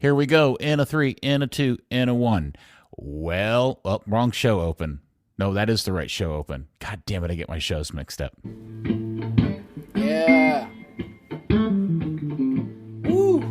Here we go. In a 3, in a 2, in a 1. Well, wrong show open. No, that is the right show open. God damn it, I get my shows mixed up. Yeah. Woo.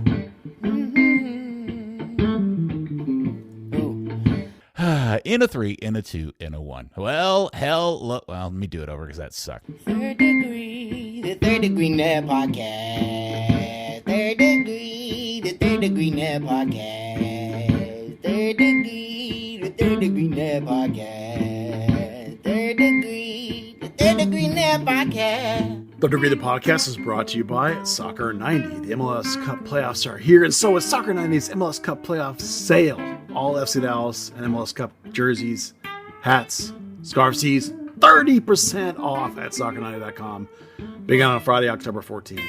In a 3, in a 2, in a 1. Well, let me do it over because that sucked. Third Degree, the Third Degree Net Podcast. Third Degree, the Third Degree Net Podcast. Third Degree, the Third Degree Net Podcast. Third Degree, the Third Degree Net Podcast. Third Degree the Podcast is brought to you by Soccer 90. The MLS Cup playoffs are here, and so is Soccer 90's MLS Cup playoff sale. All FC Dallas and MLS Cup jerseys, hats, scarves, tees, 30% off at soccer90.com. Big on Friday, October 14th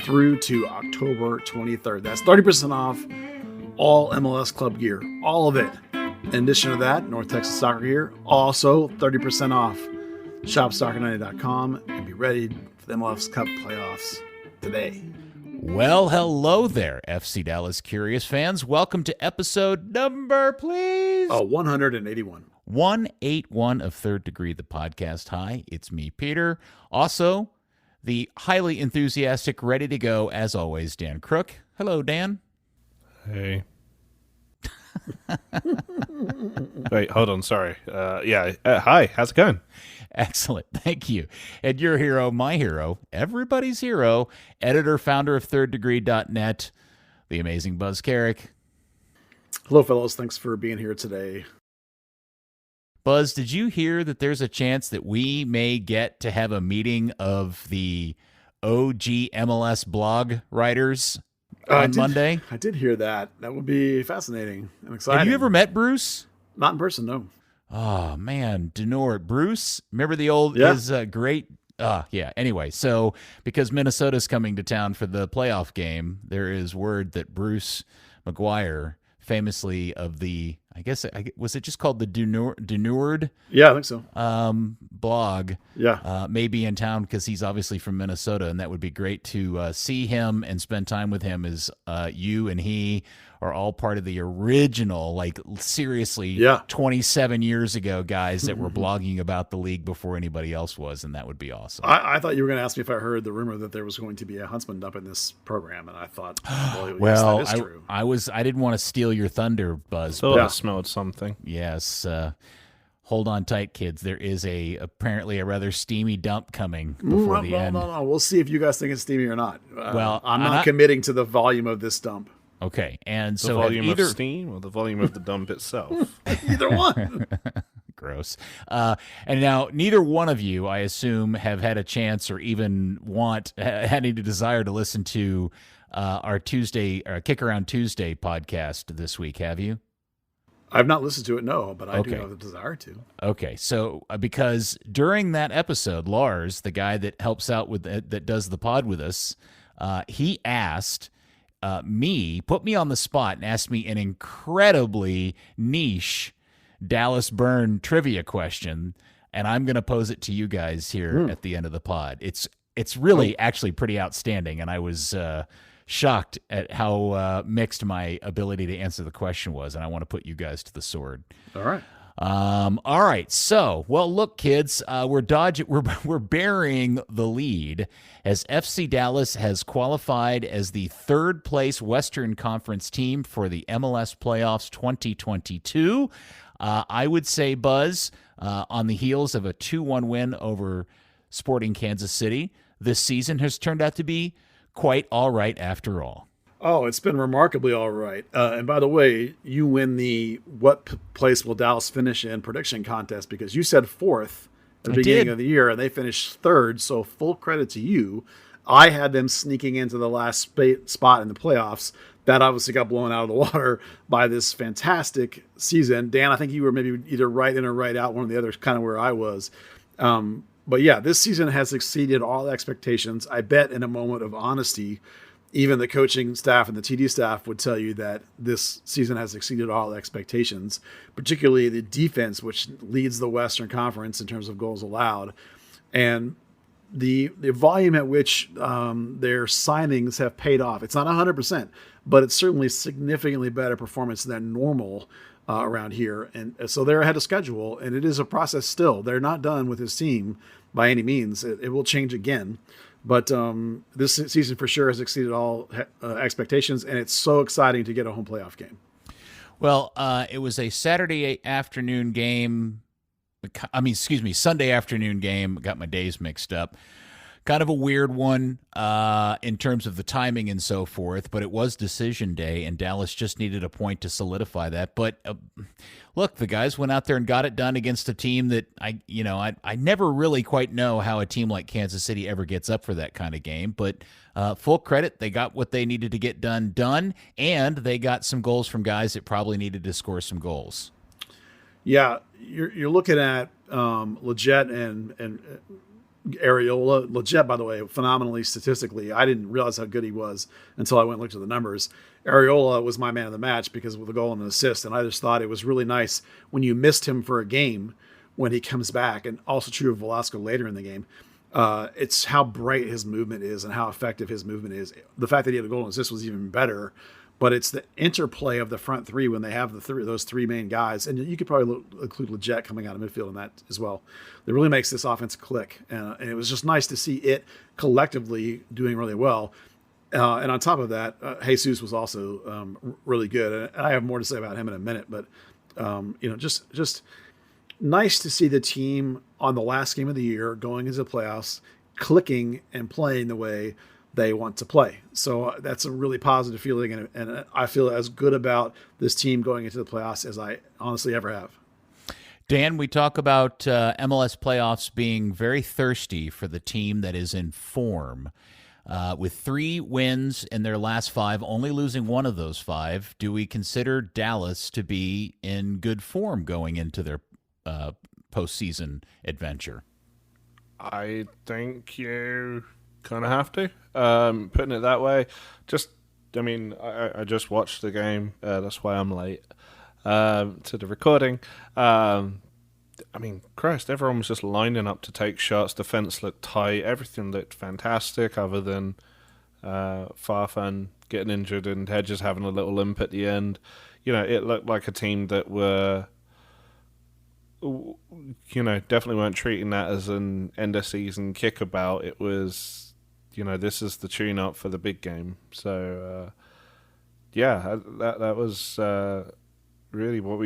through to October 23rd. That's 30% off all MLS Club gear, all of it. In addition to that, North Texas Soccer gear, also 30% off. Shop soccer90.com and be ready for the MLS Cup playoffs today. Well, hello there, FC Dallas Curious fans. Welcome to episode number, please. 181. 181 of Third Degree, the podcast. Hi, it's me, Peter. Also, the highly enthusiastic, ready to go, as always, Dan Crooke. Hello, Dan. Hey. Wait, hold on. Sorry. Hi. How's it going? Excellent. Thank you. And your hero, my hero, everybody's hero, editor, founder of thirddegree.net, the amazing Buzz Carrick. Hello, fellows. Thanks for being here today. Buzz, did you hear that there's a chance that we may get to have a meeting of the OG MLS blog writers on Monday? I did hear that. That would be fascinating and exciting. Have you ever met Bruce? Not in person, no. Oh, man. Denor. Bruce, remember the old, his great... Anyway, so because Minnesota's coming to town for the playoff game, there is word that Bruce McGuire, famously of the, was it just called the Denured? Yeah, I think so. Blog. Yeah. May be in town because he's obviously from Minnesota, and that would be great to see him and spend time with him as you and he are all part of the original, like seriously, 27 years ago, guys that were blogging about the league before anybody else was, and that would be awesome. I thought you were going to ask me if I heard the rumor that there was going to be a Huntsman Dump in this program, and I thought, well, yes, that is true. I didn't want to steal your thunder, Buzz. I smelled something. Yes. Hold on tight, kids. There is apparently a rather steamy dump coming before the end. No. We'll see if you guys think it's steamy or not. Well, I'm not committing to the volume of this dump. Okay, and The so volume of steam or the volume of the dump itself? Either one. Gross. And now, neither one of you, I assume, have had a chance or even had any desire to listen to our Kick Around Tuesday podcast this week, have you? I've not listened to it, no, but I do have the desire to. Okay, so because during that episode, Lars, the guy that helps out with that does the pod with us, he asked put me on the spot and asked me an incredibly niche Dallas Burn trivia question, and I'm going to pose it to you guys here at the end of the pod. It's really actually pretty outstanding, and I was shocked at how mixed my ability to answer the question was, and I want to put you guys to the sword. All right. All right. So, well, look, kids, we're burying the lead as FC Dallas has qualified as the third place Western Conference team for the MLS playoffs 2022. I would say, Buzz, on the heels of a 2-1 win over Sporting Kansas City, this season has turned out to be quite all right after all. Oh, it's been remarkably all right. And by the way, you win the what place will Dallas finish in prediction contest because you said fourth at the beginning of the year and they finished third. So full credit to you. I had them sneaking into the last spot in the playoffs. That obviously got blown out of the water by this fantastic season. Dan, I think you were maybe either right in or right out. One of the others, kind of where I was. But yeah, this season has exceeded all expectations. I bet in a moment of honesty, even the coaching staff and the TD staff would tell you that this season has exceeded all expectations, particularly the defense, which leads the Western Conference in terms of goals allowed. And the volume at which their signings have paid off. It's not 100%, but it's certainly significantly better performance than normal around here. And so they're ahead of schedule, and it is a process still. They're not done with his team by any means. It will change again. But this season for sure has exceeded all expectations, and it's so exciting to get a home playoff game. Well, it was a Saturday afternoon game. Sunday afternoon game. Got my days mixed up. Kind of a weird one in terms of the timing and so forth, but it was decision day, and Dallas just needed a point to solidify that. But look, the guys went out there and got it done against a team that I never really quite know how a team like Kansas City ever gets up for that kind of game. But full credit, they got what they needed to get done, and they got some goals from guys that probably needed to score some goals. Yeah, you're looking at Leggett and Areola. Leggett, by the way, phenomenally statistically. I didn't realize how good he was until I went and looked at the numbers. Areola was my man of the match because of the goal and the assist, and I just thought it was really nice when you missed him for a game when he comes back, and also true of Velasco later in the game. It's how bright his movement is and how effective his movement is. The fact that he had a goal and assist was even better, but it's the interplay of the front three when they have those three main guys. And you could probably include Leggett coming out of midfield in that as well. That really makes this offense click. And it was just nice to see it collectively doing really well. And on top of that, Jesus was also really good. And I have more to say about him in a minute. But, just nice to see the team on the last game of the year going into the playoffs, clicking and playing the way they want to play. So that's a really positive feeling, and I feel as good about this team going into the playoffs as I honestly ever have. Dan, we talk about MLS playoffs being very thirsty for the team that is in form. With 3 wins in their last 5, only losing one of those 5, do we consider Dallas to be in good form going into their postseason adventure? I think you kind of have to. Putting it that way, I just watched the game. That's why I'm late to the recording. Christ, everyone was just lining up to take shots. Defense looked tight. Everything looked fantastic, other than Farfan getting injured and Hedges having a little limp at the end. It looked like a team that were, definitely weren't treating that as an end of season kickabout. It was, this is the tune-up for the big game. So, that was really what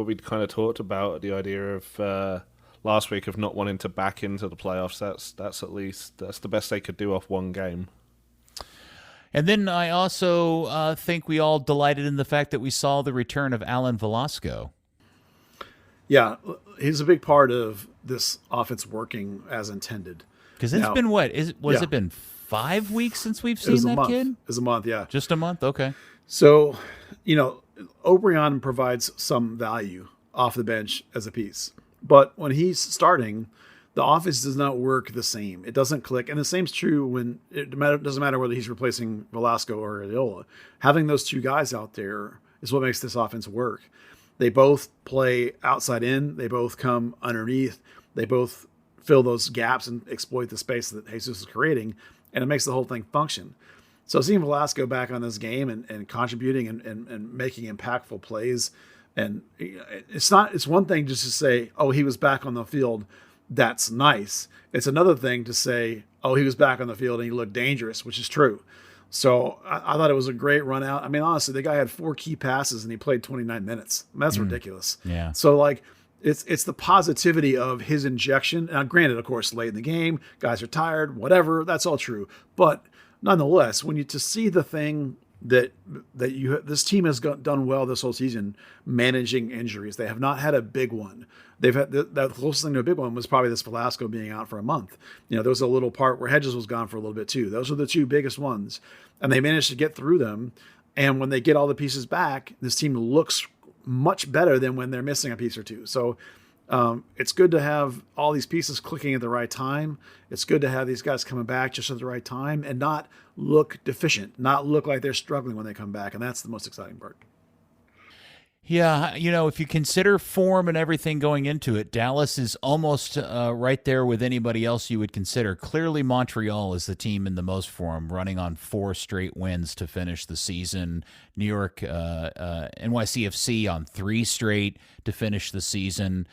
we'd kind of talked about, the idea of last week of not wanting to back into the playoffs. That's the best they could do off one game. And then I also think we all delighted in the fact that we saw the return of Alan Velasco. Yeah, he's a big part of this offense working as intended. Because it's been it been 5 weeks since we've seen that kid? It was a month, yeah. Just a month? Okay. So, O'Brien provides some value off the bench as a piece. But when he's starting, the offense does not work the same. It doesn't click. And the same's true when doesn't matter whether he's replacing Velasco or Areola. Having those two guys out there is what makes this offense work. They both play outside in. They both come underneath. They both fill those gaps and exploit the space that Jesus is creating, and it makes the whole thing function. So seeing Velasco back on this game and contributing and making impactful plays, and it's one thing just to say, oh, he was back on the field. That's nice. It's another thing to say, oh, he was back on the field and he looked dangerous, which is true. So I thought it was a great run out. I mean, honestly, the guy had 4 key passes and he played 29 minutes. That's ridiculous. Yeah. So it's the positivity of his injection. Now, granted, of course, late in the game, guys are tired, whatever. That's all true. But nonetheless, when you to see the thing that this team has done well this whole season, managing injuries. They have not had a big one. They've had the closest thing to a big one was probably this Velasco being out for a month. There was a little part where Hedges was gone for a little bit too. Those are the 2 biggest ones, and they managed to get through them. And when they get all the pieces back, this team looks much better than when they're missing a piece or 2. So it's good to have all these pieces clicking at the right time. It's good to have these guys coming back just at the right time and not look deficient, not look like they're struggling when they come back. And that's the most exciting part. Yeah, if you consider form and everything going into it, Dallas is almost right there with anybody else you would consider. Clearly, Montreal is the team in the most form, running on 4 straight wins to finish the season. New York, NYCFC on 3 straight to finish the season.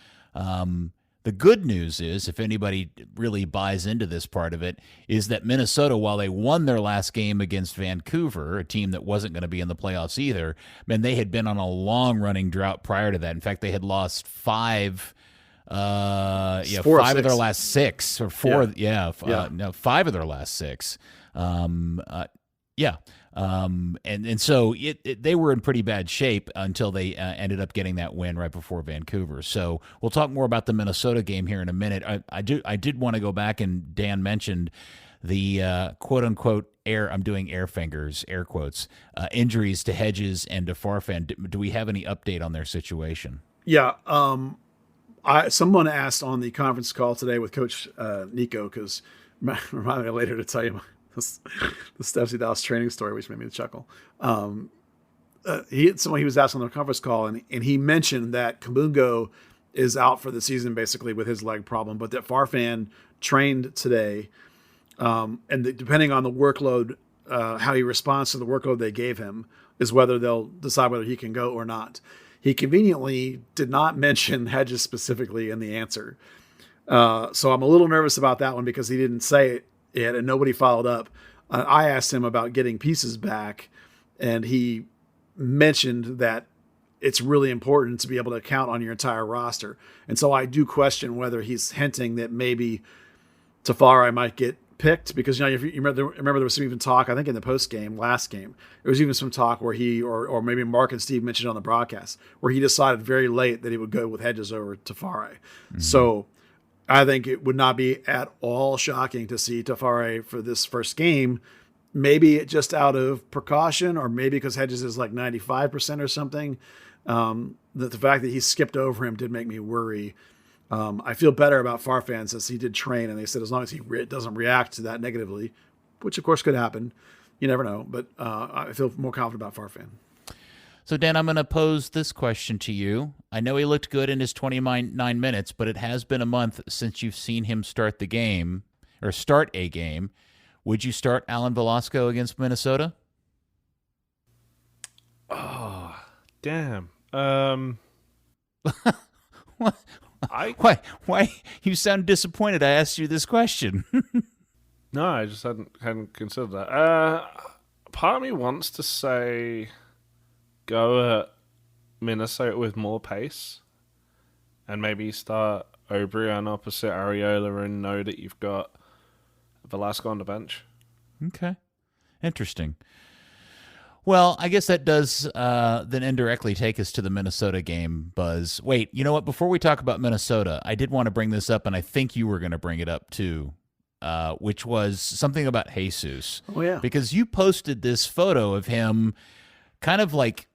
The good news is, if anybody really buys into this part of it, is that Minnesota, while they won their last game against Vancouver, a team that wasn't going to be in the playoffs either, man, they had been on a long-running drought prior to that. In fact, they had lost 5 5 of their last 6, or 4, 5 of their last 6. And so they were in pretty bad shape until they ended up getting that win right before Vancouver. So we'll talk more about the Minnesota game here in a minute. I did want to go back, and Dan mentioned the quote unquote I'm doing air fingers, air quotes, injuries to Hedges and to Farfan. Do we have any update on their situation? Yeah. Someone asked on the conference call today with Coach Nico, because remind me later to tell you the Steps Dallas training story, which made me chuckle. He was asked on the conference call, and he mentioned that Kabungo is out for the season basically with his leg problem, but that Farfan trained today, and depending on the workload, how he responds to the workload they gave him is whether they'll decide whether he can go or not. He conveniently did not mention Hedges specifically in the answer. So I'm a little nervous about that one because he didn't say it and nobody followed up. I asked him about getting pieces back, and he mentioned that it's really important to be able to count on your entire roster. And so I do question whether he's hinting that maybe Tafari might get picked, because if you remember there was some even talk, I think in the post game, last game, there was even some talk where he or maybe Mark and Steve mentioned on the broadcast where he decided very late that he would go with Hedges over Tafari. Mm-hmm. So I think it would not be at all shocking to see Tafari for this first game, maybe just out of precaution, or maybe because Hedges is like 95% or something. The fact that he skipped over him did make me worry. I feel better about Farfan since he did train, and they said as long as he doesn't react to that negatively, which of course could happen, you never know. But I feel more confident about Farfan. So, Dan, I'm going to pose this question to you. I know he looked good in his 29 minutes, but it has been a month since you've seen him start a game. Would you start Alan Velasco against Minnesota? Oh, damn. Why? You sound disappointed I asked you this question. No, I just hadn't considered that. Part of me wants to say go at Minnesota with more pace and maybe start O'Brien opposite Areola and know that you've got Velasco on the bench. Okay. Interesting. Well, I guess that does then indirectly take us to the Minnesota game, Buzz. Wait, you know what? Before we talk about Minnesota, I did want to bring this up, and I think you were going to bring it up too, which was something about Jesus. Oh, yeah. Because you posted this photo of him kind of like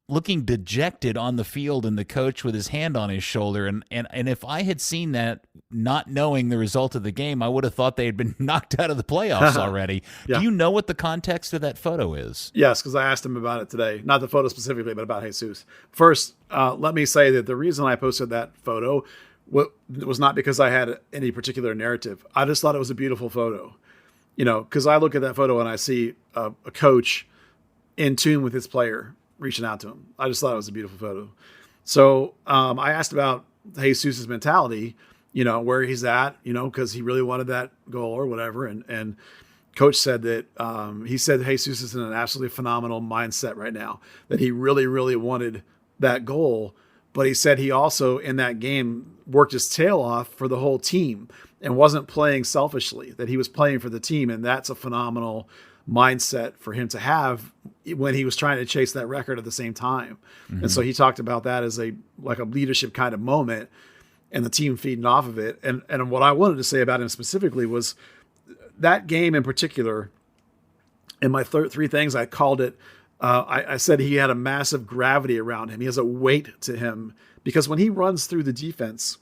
looking dejected on the field, and the coach with his hand on his shoulder. And if I had seen that, not knowing the result of the game, I would have thought they had been knocked out of the playoffs already. Yeah. Do you know what the context of that photo is? Yes, because I asked him about it today. Not the photo specifically, but about Jesus. First, let me say that the reason I posted that photo was not because I had any particular narrative. I just thought it was a beautiful photo. Because I look at that photo and I see a coach in tune with his player, reaching out to him. I just thought it was a beautiful photo. So I asked about Jesus' mentality, where he's at, because he really wanted that goal or whatever. And coach said that he said Jesus is in an absolutely phenomenal mindset right now, that he really, really wanted that goal. But he said he also in that game worked his tail off for the whole team and wasn't playing selfishly, that he was playing for the team. And that's a phenomenal mindset for him to have when he was trying to chase that record at the same time. Mm-hmm. And so he talked about that as a leadership kind of moment and the team feeding off of it. And what I wanted to say about him specifically was that game in particular. In my 3 things, I called it, I said he had a massive gravity around him. He has a weight to him because when he runs through the defense,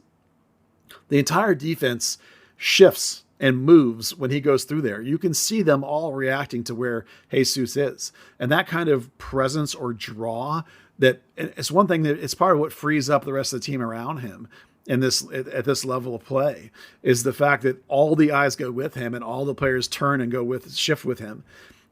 the entire defense shifts and moves when he goes through there. You can see them all reacting to where Jesus is. And that kind of presence or draw that it's one thing that it's part of what frees up the rest of the team around him. In this at this level of play is the fact that all the eyes go with him and all the players turn and shift with him.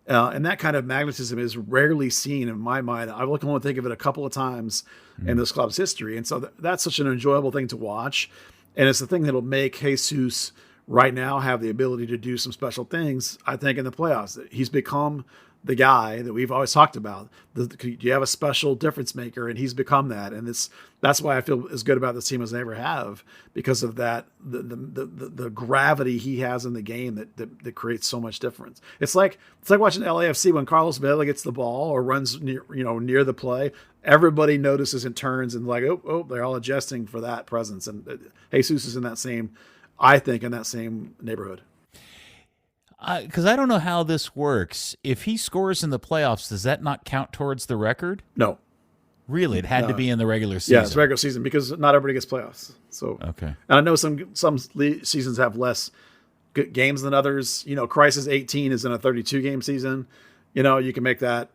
And that kind of magnetism is rarely seen in my mind. I can only think of it a couple of times in this club's history. And so that's such an enjoyable thing to watch. And it's the thing that'll make Jesus right now have the ability to do some special things, I think, in the playoffs. He's become the guy that we've always talked about. You have a special difference maker, and he's become that. And that's why I feel as good about this team as I ever have, because of that, the gravity he has in the game that creates so much difference. It's like watching LAFC when Carlos Vela gets the ball or runs near the play. Everybody notices and turns and like, oh, they're all adjusting for that presence. And Jesus is in that same neighborhood. Because I don't know how this works. If he scores in the playoffs, does that not count towards the record? No. Really? It had to be in the regular season? Yeah, it's regular season because not everybody gets playoffs. So okay. And I know some seasons have less good games than others. Crisis 18 is in a 32-game season. You can make that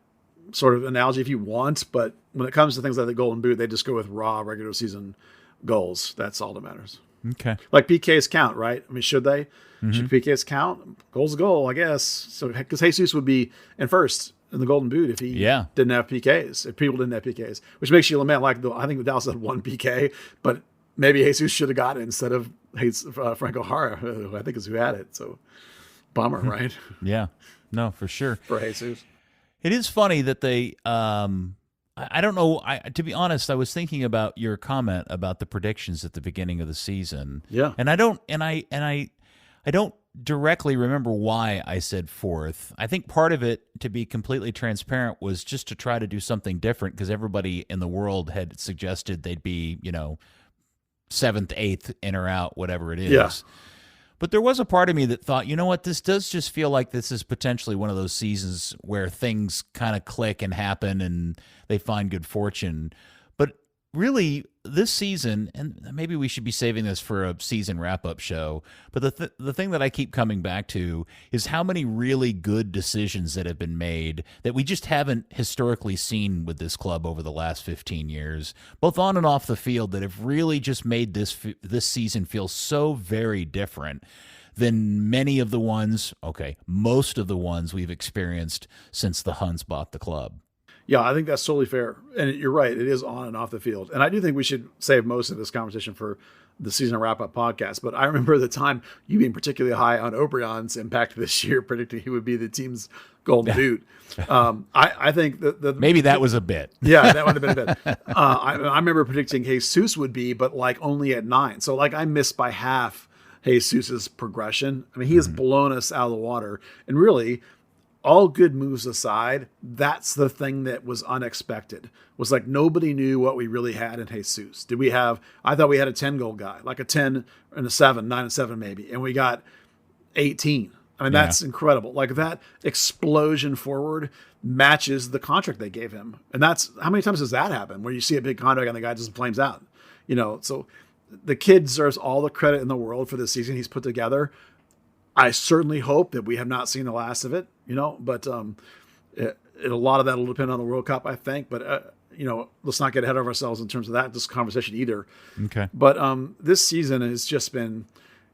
sort of analogy if you want, but when it comes to things like the Golden Boot, they just go with raw regular season goals. That's all that matters. Okay. Like PKs count, right? I mean, should they? Mm-hmm. Should PKs count? Goal's a goal, I guess. So because Jesus would be in first in the Golden Boot if he didn't have PKs, if people didn't have PKs, which makes you lament. I think Dallas had one PK, but maybe Jesus should have got it instead of Franco Jara, who I think is who had it. So bummer, right? Yeah, no, for sure. For Jesus. It is funny that they, I don't know. To be honest, I was thinking about your comment about the predictions at the beginning of the season. Yeah. And I don't directly remember why I said fourth. I think part of it, to be completely transparent, was just to try to do something different because everybody in the world had suggested they'd be, seventh, eighth, in or out, whatever it is. Yeah. But there was a part of me that thought, you know what, this does just feel like this is potentially one of those seasons where things kind of click and happen and they find good fortune. But really, this season, and maybe we should be saving this for a season wrap-up show, but the thing that I keep coming back to is how many really good decisions that have been made that we just haven't historically seen with this club over the last 15 years, both on and off the field, that have really just made this season feel so very different than many of the ones, most of the ones we've experienced since the Huns bought the club. Yeah, I think that's totally fair. And you're right. It is on and off the field. And I do think we should save most of this conversation for the season wrap-up podcast. But I remember the time you being particularly high on O'Brien's impact this year, predicting he would be the team's Golden Boot. I think that maybe that was a bit. Yeah, that would have been a bit. I remember predicting Jesus would be, but only at 9. So I missed by half Jesus's progression. I mean, he has blown us out of the water. And really, all good moves aside, that's the thing that was unexpected. Was nobody knew what we really had in Jesus. I thought we had a 10-goal guy, like a 10 and a 7, 9 and 7 maybe, and we got 18. I mean, that's incredible. That explosion forward matches the contract they gave him. And that's, how many times does that happen where you see a big contract and the guy just flames out? So the kid deserves all the credit in the world for the season he's put together. I certainly hope that we have not seen the last of it, but a lot of that will depend on the World Cup, I think. But, let's not get ahead of ourselves in terms of this conversation either. Okay. But this season has just been,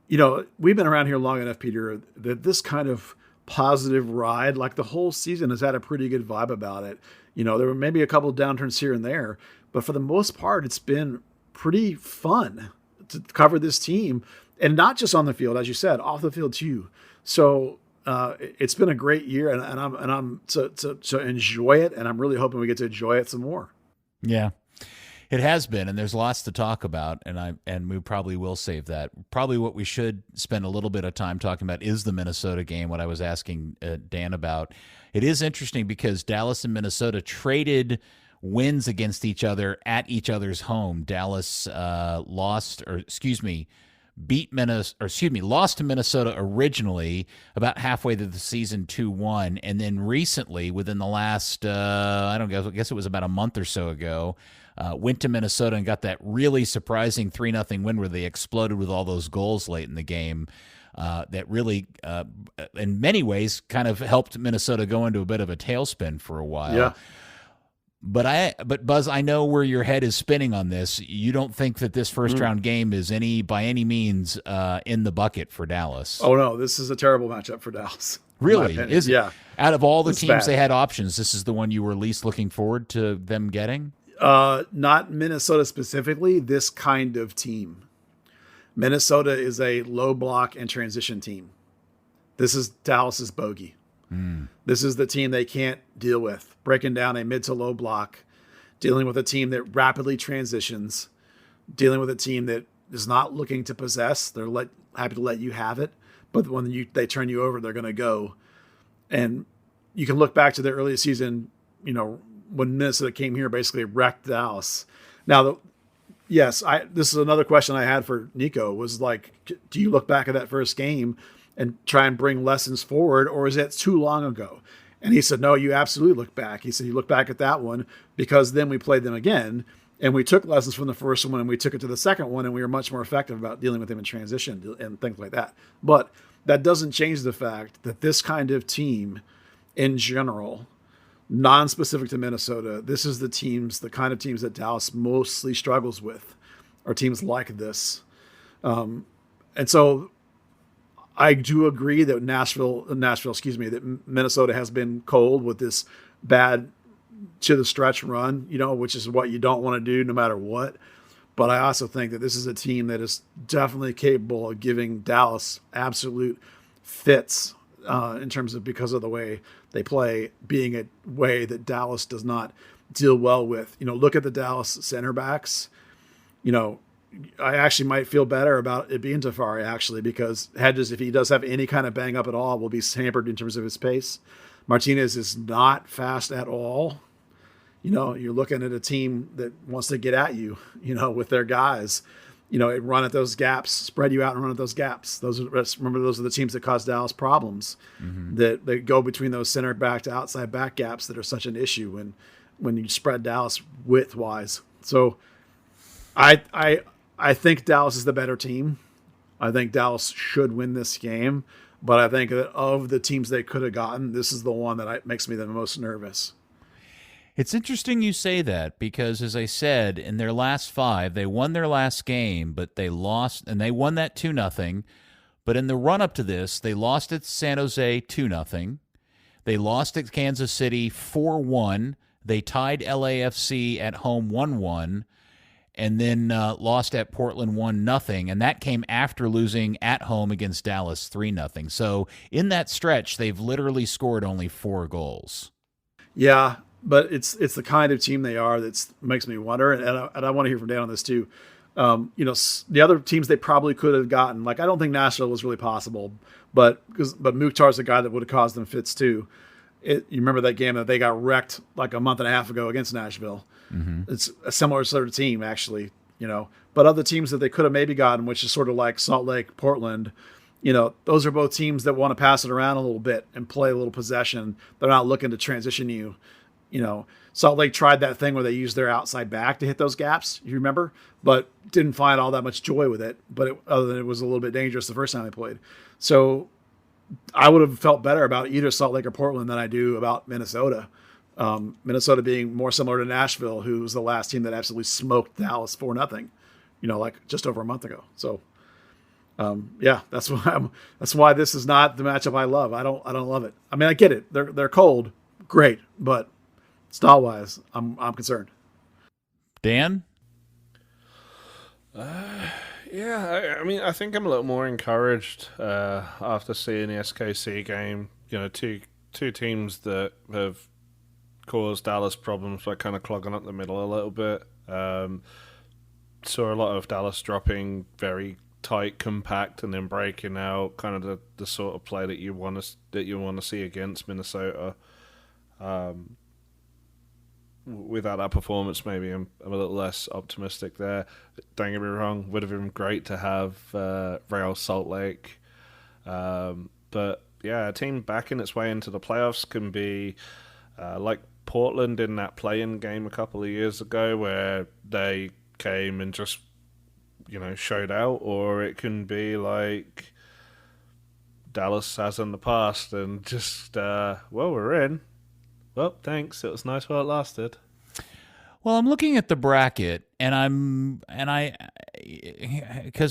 we've been around here long enough, Peter, that this kind of positive ride, the whole season has had a pretty good vibe about it. There were maybe a couple of downturns here and there, but for the most part, it's been pretty fun to cover this team. And not just on the field, as you said, off the field too. So it's been a great year, and I'm to enjoy it, and I'm really hoping we get to enjoy it some more. Yeah, it has been, and there's lots to talk about, and we probably will save that. Probably what we should spend a little bit of time talking about is the Minnesota game. What I was asking Dan about. It is interesting because Dallas and Minnesota traded wins against each other at each other's home. Dallas lost to Minnesota originally about halfway through the season 2-1, and then recently, within the last, I guess it was about a month or so ago, went to Minnesota and got that really surprising 3-0 win where they exploded with all those goals late in the game. That really, in many ways, kind of helped Minnesota go into a bit of a tailspin for a while. Yeah. But Buzz, I know where your head is spinning on this. You don't think that this first round game is by any means in the bucket for Dallas? Oh no, this is a terrible matchup for Dallas. Really? Is it? Yeah. Out of all the It's teams bad. they had options, this is the one you were least looking forward to them getting? Not Minnesota specifically, this kind of team. Minnesota is a low block and transition team. This is Dallas's bogey. This is the team they can't deal with. Breaking down a mid to low block, dealing with a team that rapidly transitions, dealing with a team that is not looking to possess. They're happy to let you have it, but when they turn you over, they're going to go. And you can look back to the early season, when Minnesota came here, basically wrecked Dallas. Now, this is another question I had for Nico, was like, do you look back at that first game and try and bring lessons forward, or is it too long ago? And he said, no, you absolutely look back. He said, you look back at that one because then we played them again and we took lessons from the first one and we took it to the second one and we were much more effective about dealing with them in transition and things like that. But that doesn't change the fact that this kind of team in general, non-specific to Minnesota, this is the kind of teams that Dallas mostly struggles with, are teams like this. And so I do agree that that Minnesota has been cold with this bad to the stretch run, which is what you don't want to do no matter what. But I also think that this is a team that is definitely capable of giving Dallas absolute fits in terms of, because of the way they play, being a way that Dallas does not deal well with. Look at the Dallas center backs. I actually might feel better about it being Tafari, actually, because Hedges, if he does have any kind of bang up at all, will be hampered in terms of his pace. Martinez is not fast at all. You're looking at a team that wants to get at you, with their guys, run at those gaps, spread you out and run at those gaps. Those are the teams that cause Dallas problems, that they go between those center back to outside back gaps that are such an issue when you spread Dallas width wise. So I think Dallas is the better team. I think Dallas should win this game, but I think that of the teams they could have gotten, this is the one that makes me the most nervous. It's interesting you say that because, as I said, in their last 5, they won their last game, but they lost, and they won that 2-0. But in the run-up to this, they lost at San Jose 2-0. They lost at Kansas City 4-1. They tied LAFC at home 1-1. And then lost at Portland 1-0, and that came after losing at home against Dallas 3-0. So in that stretch, they've literally scored only 4 goals. Yeah, but it's the kind of team they are that makes me wonder, and I want to hear from Dan on this too. The other teams they probably could have gotten, like I don't think Nashville was really possible, but Mukhtar's the guy that would have caused them fits too. You remember that game that they got wrecked like a month and a half ago against Nashville. It's a similar sort of team, actually, but other teams that they could have maybe gotten, which is sort of like Salt Lake, Portland, those are both teams that want to pass it around a little bit and play a little possession. They're not looking to transition you. Salt Lake tried that thing where they used their outside back to hit those gaps, you remember, but didn't find all that much joy with it. But other than it was a little bit dangerous the first time they played. So I would have felt better about either Salt Lake or Portland than I do about Minnesota. Minnesota being more similar to Nashville, who was the last team that absolutely smoked Dallas 4-0, like just over a month ago. So, that's why this is not the matchup I love. I don't love it. I mean, I get it. They're cold, great, but style wise, I'm concerned. Dan? Yeah, I mean, I think I'm a little more encouraged after seeing the SKC game. Two teams that have caused Dallas problems by kind of clogging up the middle a little bit. Saw a lot of Dallas dropping very tight, compact, and then breaking out. Kind of the sort of play that you want to see against Minnesota. Without that performance, maybe I'm a little less optimistic there. Don't get me wrong, would have been great to have Real Salt Lake. But yeah, a team backing its way into the playoffs can be like Portland in that play-in game a couple of years ago where they came and just, showed out, or it can be like Dallas has in the past and just, we're in. Well, thanks. It was nice while it lasted. Well, I'm looking at the bracket, because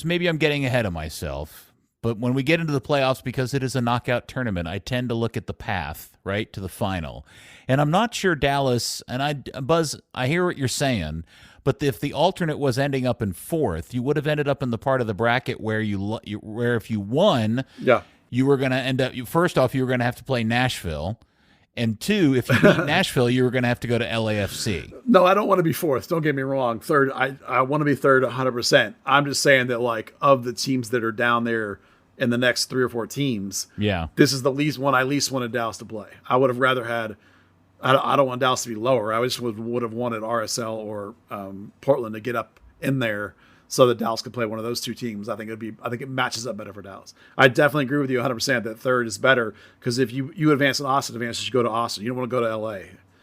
maybe I'm getting ahead of myself. But when we get into the playoffs, because it is a knockout tournament, I tend to look at the path, right, to the final. And I'm not sure Dallas, Buzz, I hear what you're saying, but if the alternate was ending up in fourth, you would have ended up in the part of the bracket where where if you won, you were going to end up, first off, you were going to have to play Nashville. And two, if you beat Nashville, you were going to have to go to LAFC. No, I don't want to be fourth. Don't get me wrong. Third, I want to be third 100%. I'm just saying that, like, of the teams that are down there in the next 3 or 4 teams, this is the one I least wanted Dallas to play. I would have rather had, I don't want Dallas to be lower. I just would have wanted RSL or Portland to get up in there so that Dallas could play one of those 2 teams. I think it matches up better for Dallas. I definitely agree with you 100% that third is better, because if you advance in Austin, you should go to Austin. You don't want to go to LA.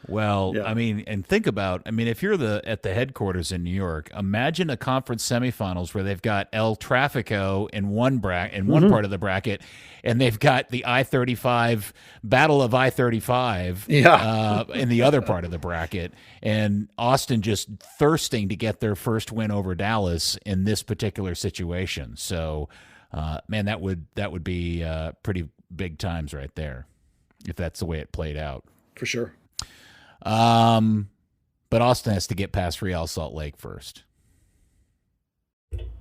Well, I mean, and think about, if you're at the headquarters in New York, imagine a conference semifinals where they've got El Tráfico in one part of the bracket, and they've got the I-35 Battle of I-35 in the other part of the bracket, and Austin just thirsting to get their first win over Dallas in this particular situation. So, man, that would be pretty big times right there, if that's the way it played out. For sure. But Austin has to get past Real Salt Lake first.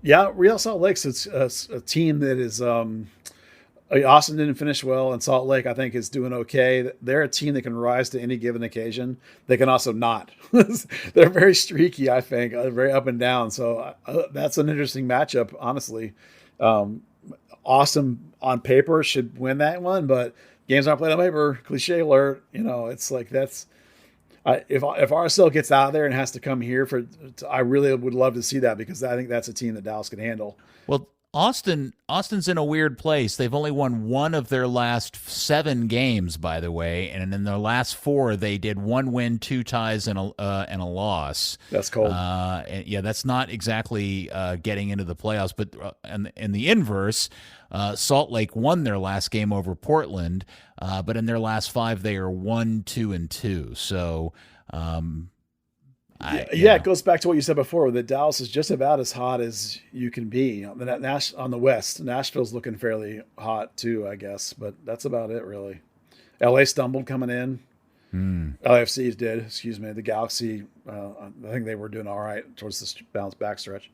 Yeah, Real Salt Lake's a team that is Austin didn't finish well, and Salt Lake, I think, is doing okay. They're a team that can rise to any given occasion. They can also not. They're very streaky, I think, very up and down. So that's an interesting matchup, honestly. Austin on paper should win that one, but games aren't played on paper. Cliche alert. It's like that's. If RSL gets out of there and has to come here I really would love to see that, because I think that's a team that Dallas can handle. Well, Austin's in a weird place. They've only won one of their last 7 games, by the way, and in their last 4, they did 1 win, 2 ties, and a loss. That's cold. That's not exactly getting into the playoffs. But in the inverse, Salt Lake won their last game over Portland, but in their last 5, they are 1-2-2. So. It goes back to what you said before, that Dallas is just about as hot as you can be on the West. Nashville's looking fairly hot too, I guess, but that's about it, really. LA stumbled coming in. LAFC did, the Galaxy, I think they were doing all right towards this bounce back stretch.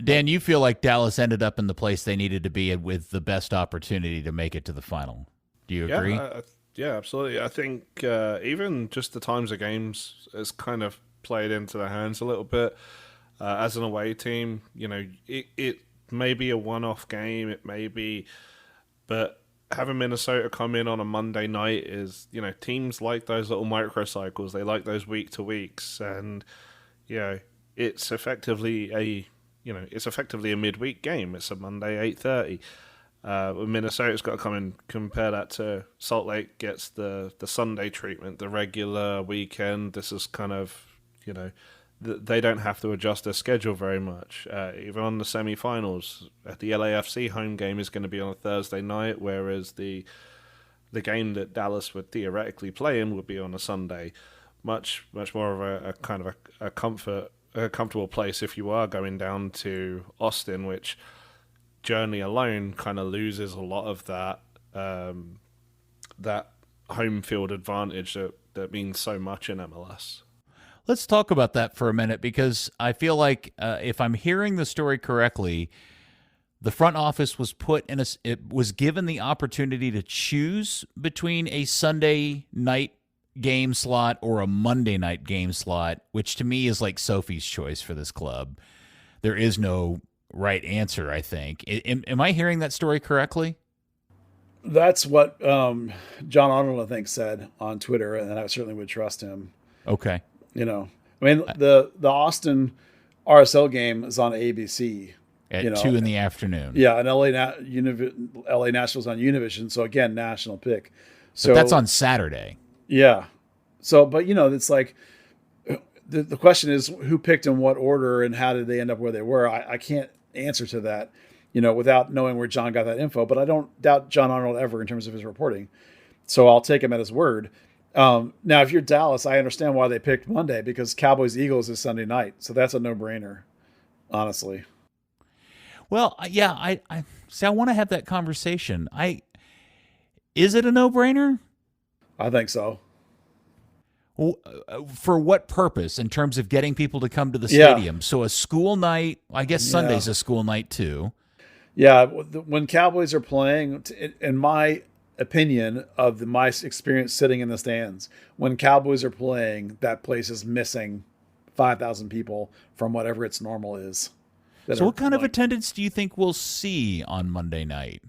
Dan, you feel like Dallas ended up in the place they needed to be with the best opportunity to make it to the final. Do you agree? Yeah, absolutely. I think even just the times of games is kind of played into their hands a little bit. As an away team, it may be a one-off game, it may be, but having Minnesota come in on a Monday night is, teams like those little microcycles. They like those week-to-weeks, and it's effectively a midweek game. It's a Monday 8:30. Minnesota's got to come and compare that to Salt Lake gets the Sunday treatment, the regular weekend. This is kind of, they don't have to adjust their schedule very much. Even on the semifinals, the LAFC home game is going to be on a Thursday night, whereas the game that Dallas would theoretically play in would be on a Sunday. Much more of a kind of a comfortable place if you are going down to Austin, which journey alone kind of loses a lot of that that home field advantage that means so much in MLS. Let's talk about that for a minute, because I feel like if I'm hearing the story correctly, the front office was was given the opportunity to choose between a Sunday night game slot or a Monday night game slot, which to me is like Sophie's choice for this club. There is no right answer, I think. Am I hearing that story correctly? That's what John Arnold, I think, said on Twitter, and I certainly would trust him. Okay. The Austin RSL game is on ABC at 2 in the afternoon. Yeah, and LA National's on Univision, so again, national pick. So but that's on Saturday. Yeah. So, but it's like the question is who picked in what order and how did they end up where they were. I can't answer to that, without knowing where John got that info. But I don't doubt John Arnold ever in terms of his reporting. So I'll take him at his word. Now, if you're Dallas, I understand why they picked Monday, because Cowboys-Eagles is Sunday night. So that's a no-brainer, honestly. Well, yeah, I see. I want to have that conversation. Is it a no-brainer? I think so. For what purpose? In terms of getting people to come to the Yeah. stadium? So a school night. I guess Sunday's a school night too. Yeah, when Cowboys are playing, in my opinion of my experience sitting in the stands, when Cowboys are playing, that place is missing 5,000 people from whatever its normal is. So what kind of attendance do you think we'll see on Monday night?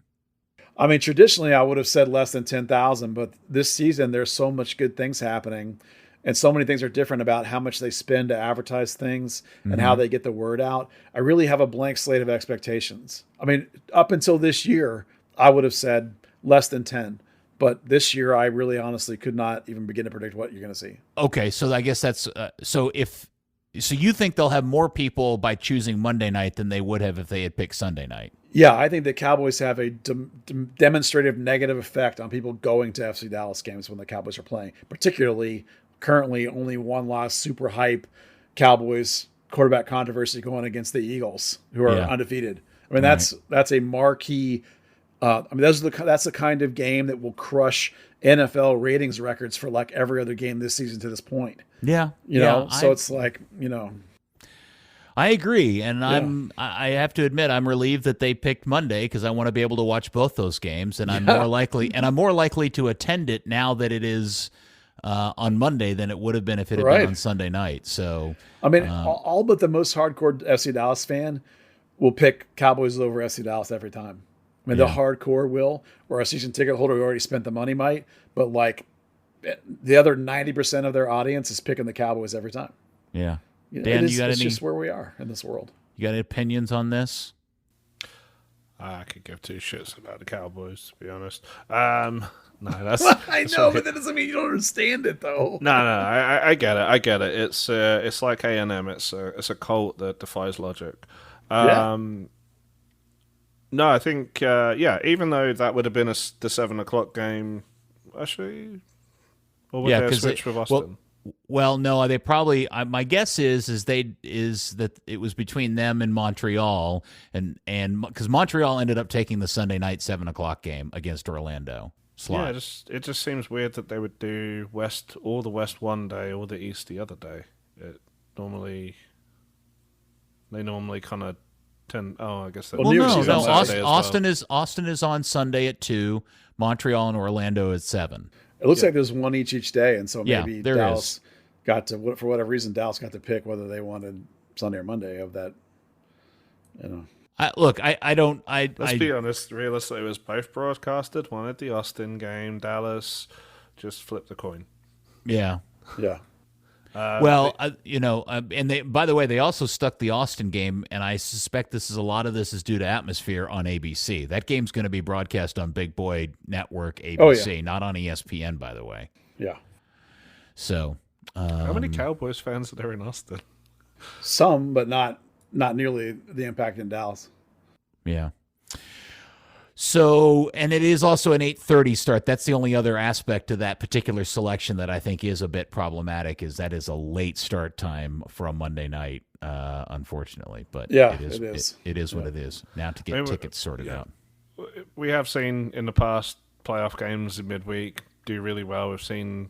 I mean, traditionally, I would have said less than 10,000, but this season, there's so much good things happening, and so many things are different about how much they spend to advertise things and how they get the word out. I really have a blank slate of expectations. I mean, up until this year, I would have said less than 10. But this year, I really honestly could not even begin to predict what you're going to see. Okay, so I guess that's so you think they'll have more people by choosing Monday night than they would have if they had picked Sunday night? Yeah, I think the Cowboys have a demonstrative negative effect on people going to FC Dallas games when the Cowboys are playing, particularly currently only one loss, super hype Cowboys quarterback controversy going against the Eagles, who are undefeated. I mean, that's a marquee. I mean, that's the kind of game that will crush NFL ratings records for like every other game this season to this point. Yeah, you know, so it's like, I agree, and I have to admit I'm relieved that they picked Monday because I want to be able to watch both those games, and I'm more likely to attend it now that it is on Monday than it would have been if it had been on Sunday night. So I mean, all but the most hardcore FC Dallas fan will pick Cowboys over FC Dallas every time. I mean, the hardcore will, or a season ticket holder who already spent the money might, but like the other 90% of their audience is picking the Cowboys every time. Yeah. Dan, it's just where we are in this world. You got any opinions on this? I could give two shits about the Cowboys, to be honest. No, that's I know, but that doesn't mean you don't understand it, though. No, I get it. I get it. It's like A&M. It's a cult that defies logic. No, I think even though that would have been the 7:00 game, actually, or would they switch with Austin? Well, no, they probably. My guess is that it was between them and Montreal, and because Montreal ended up taking the Sunday night 7:00 game against Orlando. Slot. Yeah, it just seems weird that they would do the West one day or the East the other day. They normally kind of tend. Oh, I guess that. Well, no. Austin is on Sunday at 2. Montreal and Orlando at 7. It looks like there's one each day, and so maybe there Dallas got to, for whatever reason, Dallas got to pick whether they wanted Sunday or Monday of that. Let's be honest. Realistically, it was both broadcasted. Wanted the Austin game. Dallas just flipped the coin. Yeah. Yeah. And they, by the way, they also stuck the Austin game, and I suspect a lot of this is due to atmosphere on ABC. That game's going to be broadcast on Big Boy Network ABC, not on ESPN, by the way. Yeah. So, how many Cowboys fans are there in Austin? Some, but not nearly the impact in Dallas. Yeah. So, and it is also an 8:30 start. That's the only other aspect to that particular selection that I think is a bit problematic, is that is a late start time for a Monday night, unfortunately. But it is what it is. Now to get tickets sorted out. We have seen in the past playoff games in midweek do really well. We've seen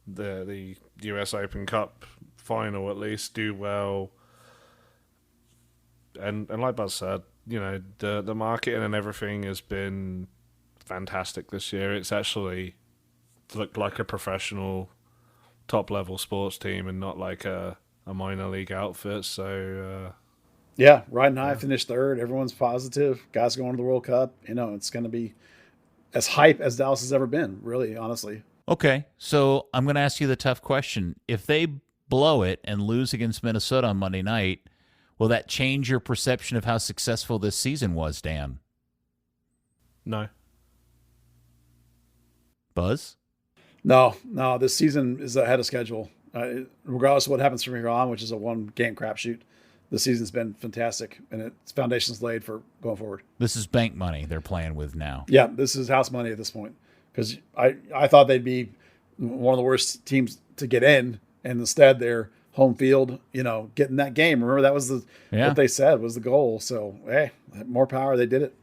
the US Open Cup final at least do well. And like Buzz said, the marketing and everything has been fantastic this year. It's actually looked like a professional top-level sports team and not like a minor league outfit. So, riding high, finished third. Everyone's positive. Guys going to the World Cup. It's going to be as hype as Dallas has ever been, really, honestly. Okay, so I'm going to ask you the tough question. If they blow it and lose against Minnesota on Monday night, will that change your perception of how successful this season was, Dan? No. Buzz? No. This season is ahead of schedule. Regardless of what happens from here on, which is a one-game crapshoot, the season's been fantastic, and its foundation's laid for going forward. This is bank money they're playing with now. Yeah, this is house money at this point, because I thought they'd be one of the worst teams to get in, and instead they're home field, getting that game. Remember, that was what they said was the goal. So, hey, more power. They did it.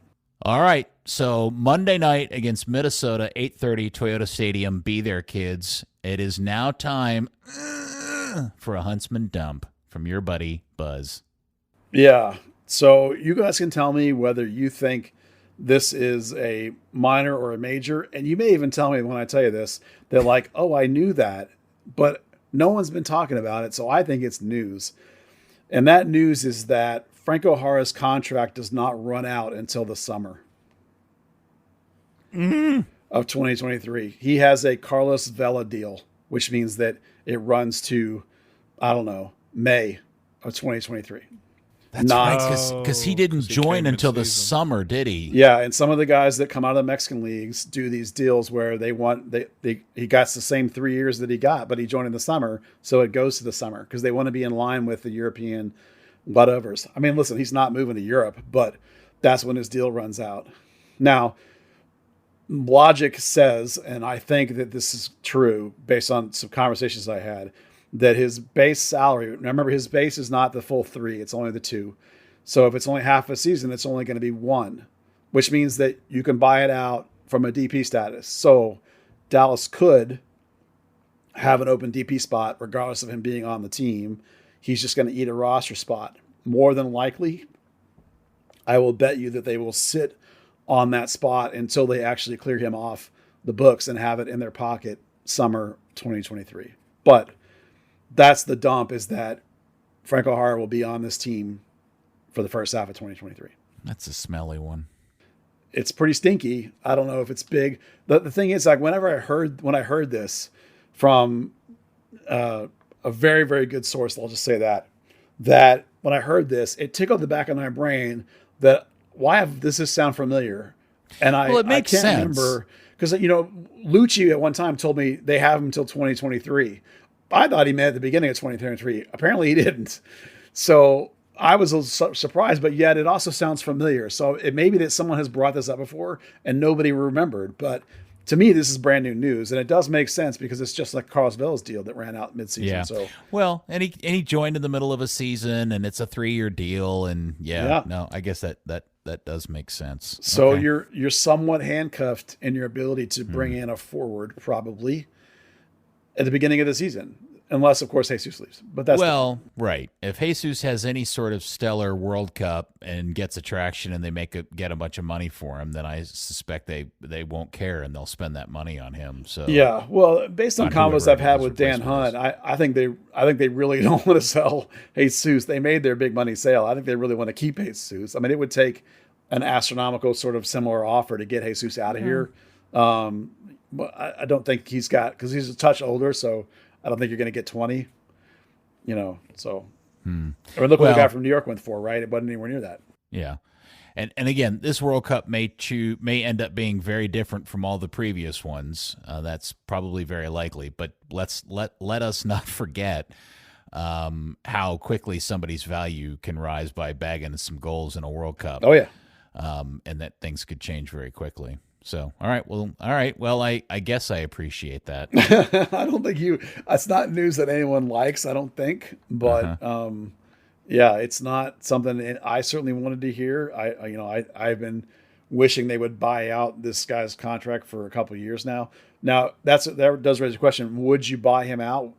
All right. So Monday night against Minnesota, 8:30, Toyota Stadium. Be there, kids. It is now time for a Huntsman dump from your buddy, Buzz. Yeah. So you guys can tell me whether you think this is a minor or a major. And you may even tell me when I tell you this, that like, oh, I knew that, but no one's been talking about it. So I think it's news. And that news is that Franco Jara's contract does not run out until the summer of 2023. He has a Carlos Vela deal, which means that it runs to, I don't know, May of 2023. That's right, because he didn't join until the summer, did he? Yeah, and some of the guys that come out of the Mexican leagues do these deals where he got the same 3 years that he got, but he joined in the summer, so it goes to the summer because they want to be in line with the European whatevers. I mean, listen, he's not moving to Europe, but that's when his deal runs out. Now, logic says, and I think that this is true based on some conversations I had, that his base salary, remember his base is not the full 3, it's only the 2. So if it's only half a season, it's only going to be 1, which means that you can buy it out from a DP status. So Dallas could have an open DP spot regardless of him being on the team. He's just going to eat a roster spot. More than likely, I will bet you that they will sit on that spot until they actually clear him off the books and have it in their pocket summer 2023. But that's the dump, is that Franco Jara will be on this team for the first half of 2023. That's a smelly one. It's pretty stinky. I don't know if it's big. The thing is, like, when I heard this from a very, very good source, I'll just say that when I heard this, it tickled the back of my brain that does this sound familiar? And it makes I can't sense. remember, because Lucci at one time told me they have him until 2023. I thought he meant at the beginning of 2023. Apparently he didn't. So I was a little surprised, but yet it also sounds familiar. So it may be that someone has brought this up before and nobody remembered. But to me, this is brand new news, and it does make sense because it's just like Carlos Vela's deal that ran out midseason. Yeah. So and he joined in the middle of a season, and it's a 3-year deal, and no, I guess that does make sense. So okay. You're somewhat handcuffed in your ability to bring in a forward probably at the beginning of the season, unless of course Jesus leaves. But that's right. If Jesus has any sort of stellar World Cup and gets a traction and they get a bunch of money for him, then I suspect they won't care and they'll spend that money on him. So yeah, well, based on convos I've had with Dan Hunt, I think they really don't want to sell Jesus. They made their big money sale. I think they really want to keep Jesus. I mean, it would take an astronomical sort of similar offer to get Jesus out of here. But I don't think because he's a touch older, so I don't think you're going to get 20, so. I mean, look what the guy from New York went for, right? It wasn't anywhere near that. Yeah. And again, this World Cup may end up being very different from all the previous ones. That's probably very likely, but let us not forget how quickly somebody's value can rise by bagging some goals in a World Cup. Oh yeah. And that things could change very quickly. So, all right. Well, I guess I appreciate that. I don't think it's not news that anyone likes, I don't think, but, yeah, it's not something I certainly wanted to hear. I've been wishing they would buy out this guy's contract for a couple of years now. Now that does raise a question. Would you buy him out?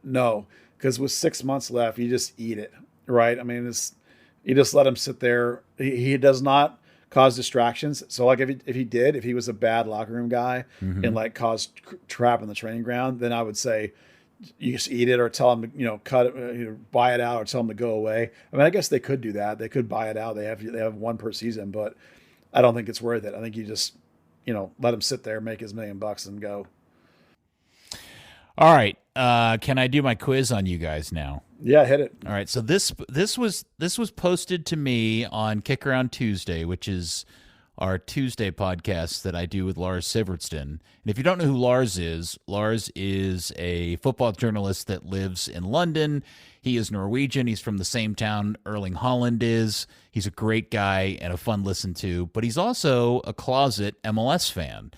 No, because with 6 months left, you just eat it, right? I mean, you just let him sit there. He does not cause distractions. So like if he was a bad locker room guy and like caused trap in the training ground, then I would say you just eat it or tell him to, cut it, buy it out or tell him to go away. I mean, I guess they could do that. They could buy it out. They have one per season, but I don't think it's worth it. I think you just, let him sit there, make his $1 million and go. All right. Can I do my quiz on you guys now? Yeah, hit it. All right. So this was posted to me on Kick Around Tuesday, which is our Tuesday podcast that I do with Lars Sivertson. And if you don't know who Lars is a football journalist that lives in London. He is Norwegian. He's from the same town Erling Haaland is. He's a great guy and a fun listen to, but he's also a closet MLS fan.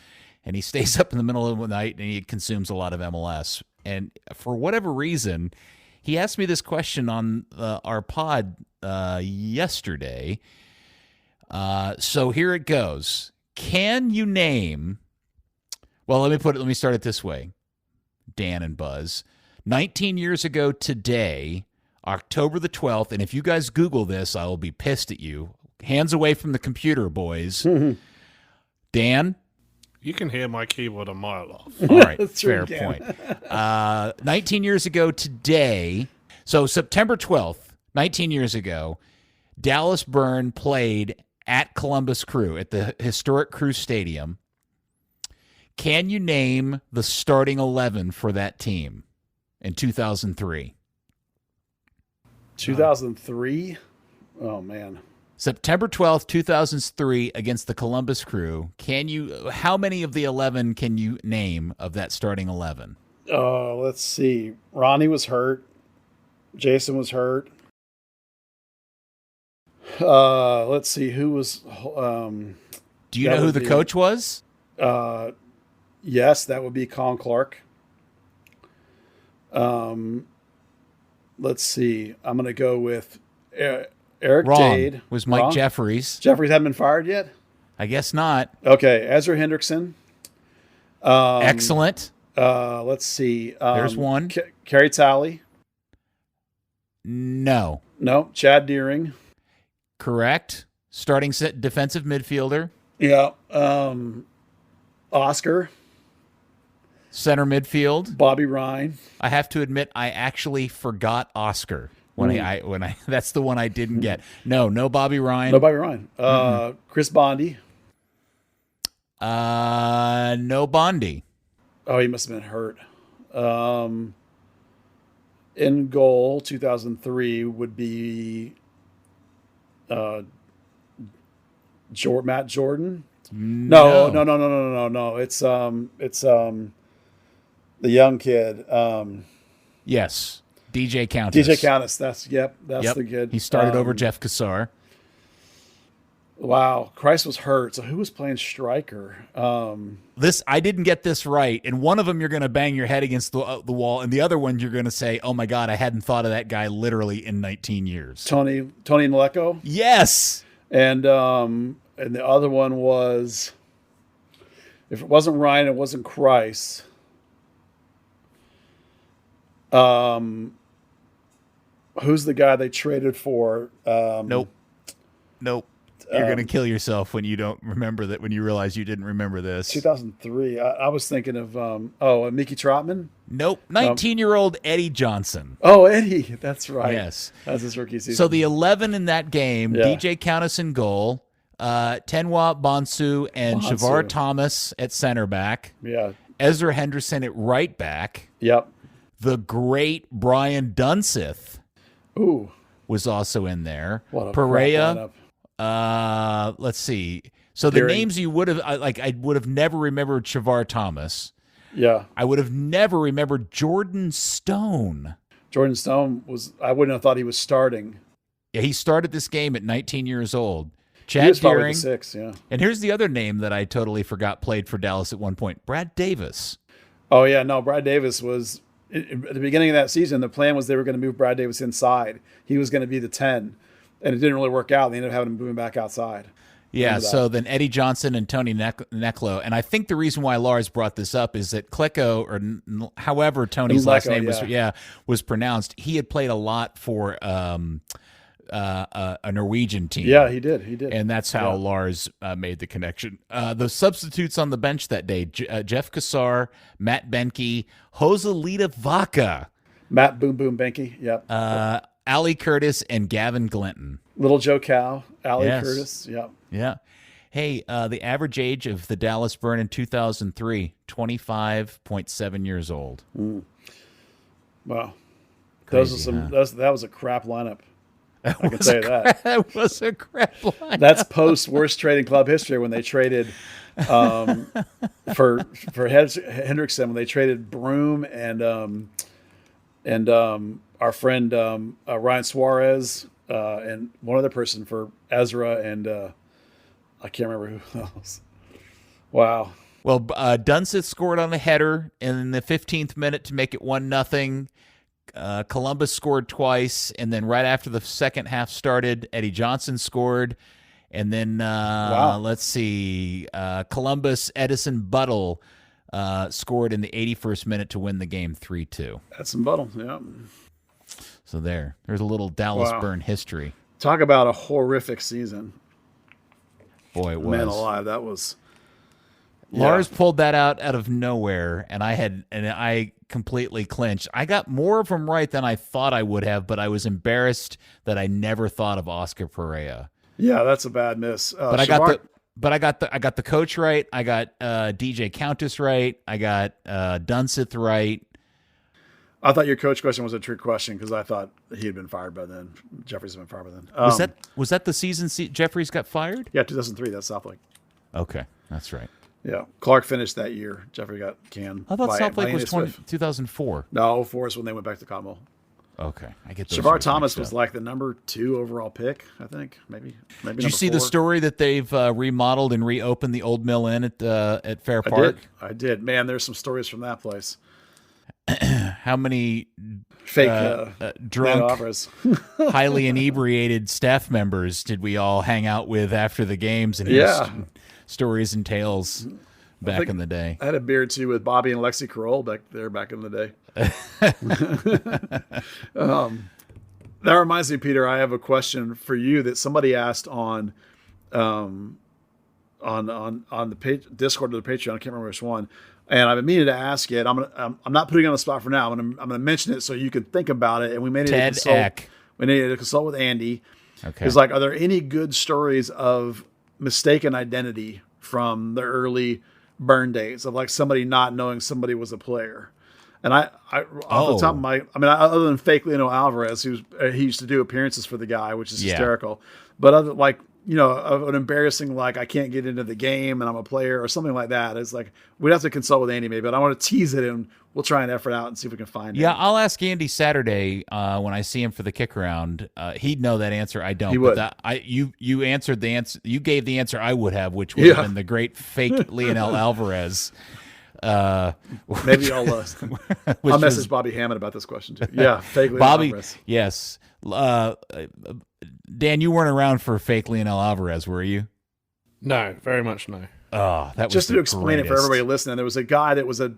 and he stays up in the middle of the night and he consumes a lot of MLS. And for whatever reason, he asked me this question on our pod yesterday. So here it goes. Can you name? Well, let me start it this way. Dan and Buzz, 19 years ago today, October the 12th, and if you guys Google this, I will be pissed at you. Hands away from the computer, boys. Dan? You can hear my keyboard a mile off. All right, fair point. 19 years ago today, so September 12th, 19 years ago, Dallas Burn played at Columbus Crew at the historic Crew Stadium. Can you name the starting 11 for that team in 2003? 2003? Oh, man. September 12th, 2003 against the Columbus Crew. How many of the 11 can you name of that starting 11? Let's see. Ronnie was hurt. Jason was hurt. Let's see. Who was... Do you know who the coach was? Yes, that would be Colin Clark. Let's see. I'm going to go with Eric Wrong. Dade. Was Mike Wrong? Jeffries. Jeffries hadn't been fired yet? I guess not. Okay, Ezra Hendrickson. Excellent. Let's see. There's one. Kerry Talley. No. No. Chad Deering. Correct. Starting defensive midfielder. Yeah. Oscar. Center midfield. Bobby Ryan. I have to admit, I actually forgot Oscar when I that's the one I didn't get. No Bobby Ryan. No Bobby Ryan. Chris Bondi. No Bondi. Oh, he must have been hurt. In goal, 2003 would be Matt Jordan. No. It's the young kid. Yes, DJ Countess. DJ Countess. That's the kid. He started over Jeff Cassar. Wow, Christ was hurt. So who was playing striker? I didn't get this right. And one of them you're going to bang your head against the wall, and the other one you're going to say, "Oh my God, I hadn't thought of that guy literally in 19 years." Tony Naleko. Yes. And the other one was, if it wasn't Ryan, it wasn't Christ. Who's the guy they traded for? Nope. You're going to kill yourself when you don't remember that, when you realize you didn't remember this. 2003. I was thinking of, Mickey Trotman? Nope. 19-year-old Eddie Johnson. Oh, Eddie. That's right. Yes. That's his rookie season. So the 11 in that game, Yeah. DJ Countess in goal, Tenwa Bonsu and Shavar Thomas at center back. Yeah. Ezra Henderson at right back. Yep. The great Brian Dunseth Ooh. was also in there. What a Perea. crap lineup. Let's see. So the names you would have, I would have never remembered Shavar Thomas. Yeah. I would have never remembered Jordan Stone. Jordan Stone I wouldn't have thought he was starting. Yeah, he started this game at 19 years old. He Chad was probably Deering. the 6, yeah. And here's the other name that I totally forgot played for Dallas at one point. Brad Davis. Oh, yeah. No, Brad Davis was, at the beginning of that season, the plan was they were going to move Brad Davis inside. He was going to be the 10. And it didn't really work out. They ended up having him moving back outside. Yeah, so then Eddie Johnson and Tony Neklo. And I think the reason why Lars brought this up is that Klecko, or however Tony's last name was pronounced, he had played a lot for a Norwegian team. Yeah, he did. And that's how Lars made the connection. The substitutes on the bench that day, Jeff Cassar, Matt Benke, Joselita Vaca. Matt Boom Boom Benke, yep. Ali Curtis and Gavin Glinton. Little Joe Cow, Ali Yes. Curtis, yep. Yeah. Hey, the average age of the Dallas Burn in 2003, 25.7 years old. Wow. Crazy, That was a crap lineup. I can tell you that. That was a crap line. That's post worst trade in club history when they traded for Hendrickson, when they traded Broom and our friend Ryan Suarez and one other person for Ezra and I can't remember who else. Wow. Well, Dunseth scored on a header in the 15th minute to make it 1-0. Columbus scored twice, and then right after the second half started, Eddie Johnson scored. And then, let's see, Columbus, Edison Buttle scored in the 81st minute to win the game 3-2. Edison Buttle, yeah. So there's a little Dallas Burn history. Talk about a horrific season. Boy, it was. Man alive, that was... Lars pulled that out of nowhere, and I completely clinched. I got more of them right than I thought I would have, but I was embarrassed that I never thought of Oscar Perea. Yeah, that's a bad miss. But I got the coach right. I got DJ Countess right. I got Dunseth right. I thought your coach question was a trick question because I thought he had been fired by then. Jeffries had been fired by then. Was that the season Jeffries got fired? Yeah, 2003. That's South Lake. Okay, that's right. Yeah, Clark finished that year. Jeffrey got canned. I thought South Lake was 2004. No, 04 is when they went back to Commonwealth. Okay, I get those. Shavar Thomas was like the number 2 overall pick, I think. Maybe. Did you see the story that they've remodeled and reopened the old Mill Inn at Fair Park? I did. Man, there's some stories from that place. How many fake drunk, highly inebriated staff members did we all hang out with after the games and hear stories and tales back in the day? I had a beer or two with Bobby and Lexi Carroll back in the day. That reminds me, Peter, I have a question for you that somebody asked on the Discord or the Patreon. I can't remember which one. And I've been meaning to ask it. I'm not putting it on the spot for now. I'm gonna mention it so you can think about it. And we may need to consult with Andy. Okay. It's like, are there any good stories of mistaken identity from the early Burn days of like somebody not knowing somebody was a player? And I off the top of other than fake Lino Alvarez, he used to do appearances for the guy, which is hysterical. But other of an embarrassing, like, I can't get into the game and I'm a player or something like that. It's like, we'd have to consult with Andy maybe, but I want to tease it and we'll try and effort out and see if we can find it. Yeah, I'll ask Andy Saturday when I see him for the kick around. He'd know that answer. I don't. He would. You answered the answer. You gave the answer I would have, which would have been the great fake Lionel Alvarez. Maybe I'll message Bobby Hammond about this question too. Yeah, fake Lionel Alvarez. Yes. Dan, you weren't around for fake Lionel Alvarez, were you? No, very much no. Oh, that was just to explain it for everybody listening. There was a guy that was a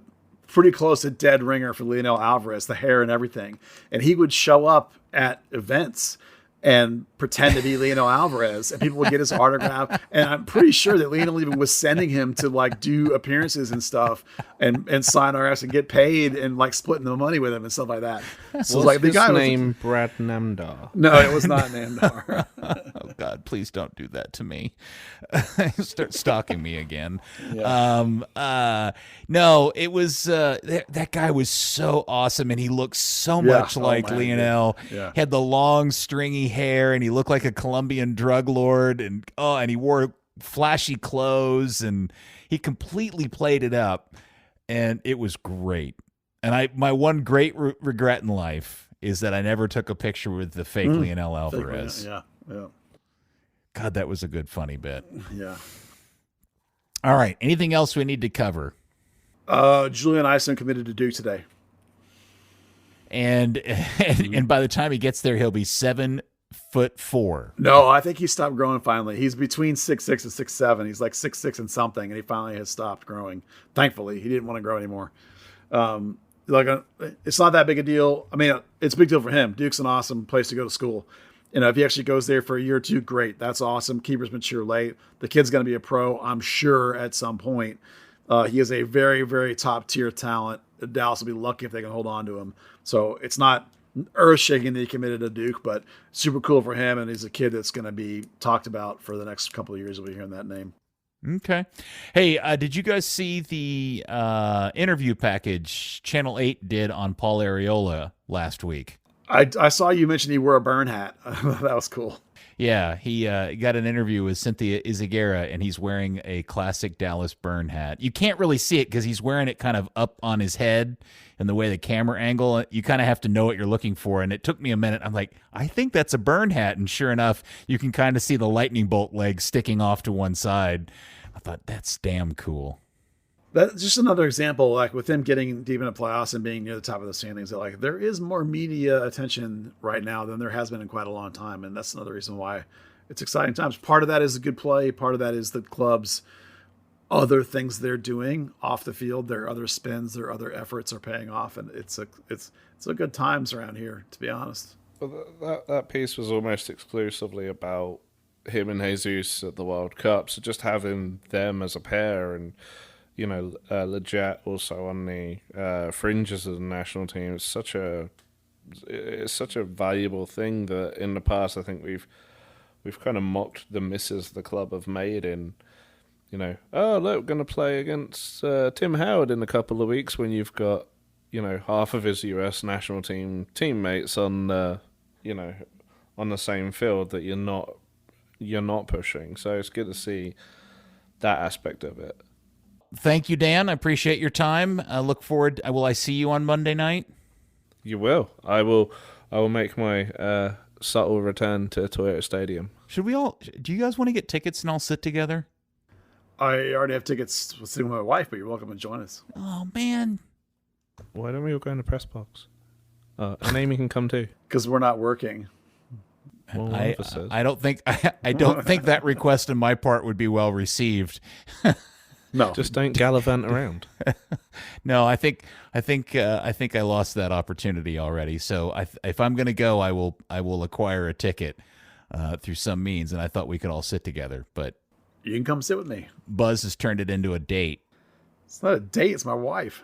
pretty close to dead ringer for Lionel Alvarez, the hair and everything, and he would show up at events and pretend to be Lionel Alvarez, and people would get his autograph. And I'm pretty sure that Lionel even was sending him to like do appearances and stuff and sign RS and get paid and like splitting the money with him and stuff like that. So like the guy name Brad Namdar. No, it was not Namdar. Oh God, please don't do that to me. Start stalking me again. Yeah. No, it was that guy was so awesome, and he looked so much like Lionel. Yeah. He had the long stringy hair, and he looked like a Colombian drug lord, and he wore flashy clothes, and he completely played it up, and it was great. And my one great regret in life is that I never took a picture with the fake Lionel Alvarez. Yeah. God, that was a good funny bit. Yeah. All right. Anything else we need to cover? Julian Eisen committed to Duke today. And by the time he gets there, he'll be 7'4". No, I think he stopped growing finally. He's between 6'6" and 6'7". He's like 6'6" and something, and he finally has stopped growing. Thankfully, he didn't want to grow anymore. It's not that big a deal. I mean, it's a big deal for him. Duke's an awesome place to go to school. If he actually goes there for a year or two, great. That's awesome. Keeper's mature late. The kid's going to be a pro, I'm sure, at some point. He is a very, very top-tier talent. Dallas will be lucky if they can hold on to him. So it's not earth-shaking that he committed to Duke, but super cool for him, and he's a kid that's going to be talked about for the next couple of years. We'll be hearing that name. Okay. Hey, did you guys see the interview package Channel 8 did on Paul Areola last week? I saw you mention he wore a burn hat. That was cool. Yeah, he got an interview with Cynthia Izagara, and he's wearing a classic Dallas burn hat. You can't really see it because he's wearing it kind of up on his head, and the way the camera angle, you kind of have to know what you're looking for. And it took me a minute. I'm like, I think that's a burn hat. And sure enough, you can kind of see the lightning bolt legs sticking off to one side. I thought, that's damn cool. That's just another example, like with them getting deep into playoffs and being near the top of the standings, that like there is more media attention right now than there has been in quite a long time. And that's another reason why it's exciting times. Part of that is a good play. Part of that is the club's other things they're doing off the field. Their other spins, their other efforts are paying off. And it's a good times around here, to be honest. Well, that piece was almost exclusively about him and Jesus at the World Cup. So just having them as a pair and, you know, Leggett also on the fringes of the national team, it's such a valuable thing that in the past I think we've kind of mocked the misses the club have made in, you know, oh look, we're going to play against Tim Howard in a couple of weeks when you've got, you know, half of his US national team teammates on you know, on the same field that you're not pushing. So it's good to see that aspect of it. Thank you, Dan. I appreciate your time. I look forward. Will I see you on Monday night? You will. I will make my subtle return to Toyota Stadium. Should we all? Do you guys want to get tickets and all sit together? I already have tickets sitting with my wife, but you're welcome to join us. Oh man! Why don't we all go in the press box? And Amy can come too. Because we're not working. Well, I don't think that request on my part would be well received. No, just don't gallivant around. No, I think I lost that opportunity already. So if I'm going to go, I will acquire a ticket through some means, and I thought we could all sit together. But you can come sit with me. Buzz has turned it into a date. It's not a date. It's my wife.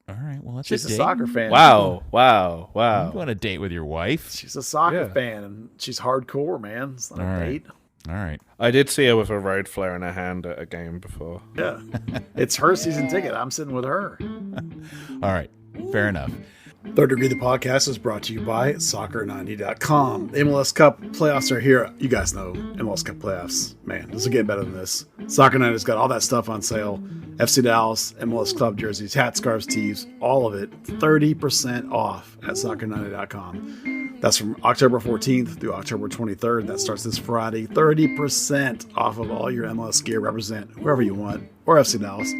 All right. Well, that's she's a a date. soccer fan. Wow. You go on a date with your wife? She's a soccer fan, and she's hardcore, man. It's not a date. All right. I did see her with a road flare in her hand at a game before. Yeah. It's her season ticket. I'm sitting with her. All right. Fair enough. Third Degree, the podcast, is brought to you by Soccer90.com. The MLS Cup playoffs are here. You guys know MLS Cup playoffs. Man, this will get better than this. Soccer90's got all that stuff on sale. FC Dallas, MLS Club jerseys, hats, scarves, tees, all of it. 30% off at Soccer90.com. That's from October 14th through October 23rd. That starts this Friday. 30% off of all your MLS gear. Represent whoever you want, or FC Dallas.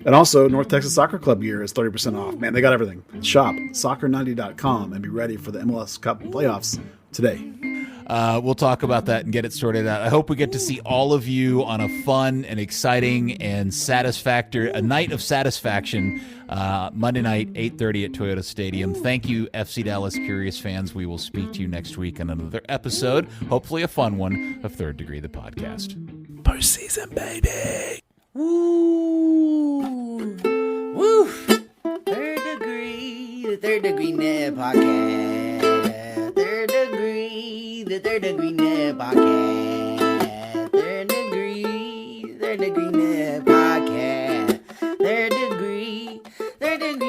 And also, North Texas Soccer Club gear is 30% off. Man, they got everything. Shop Soccer90.com and be ready for the MLS Cup playoffs today. We'll talk about that and get it sorted out. I hope we get to see all of you on a fun and exciting and a night of satisfaction Monday night, 8:30 at Toyota Stadium. Thank you, FC Dallas Curious fans. We will speak to you next week on another episode, hopefully a fun one, of Third Degree, the podcast. Postseason, baby. Woo! Woo! Third Degree, the Third Degree Net Podcast. Third Degree, the Third Degree Net Podcast. Third Degree Net Podcast. Third Degree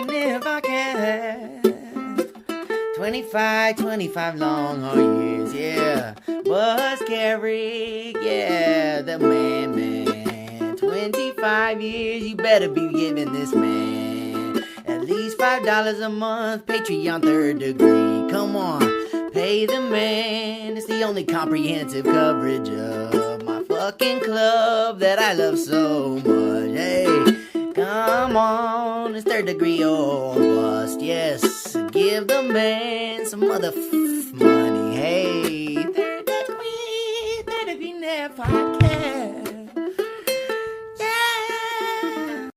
Net Podcast. 25 long hard years, yeah. Buzz Carrick, yeah, the man. 25 years, you better be giving this man at least $5 a month. Patreon Third Degree, come on, pay the man. It's the only comprehensive coverage of my fucking club that I love so much. Hey, come on, it's Third Degree or bust. Yes, give the man some money. Hey, Third Degree Net Podcast.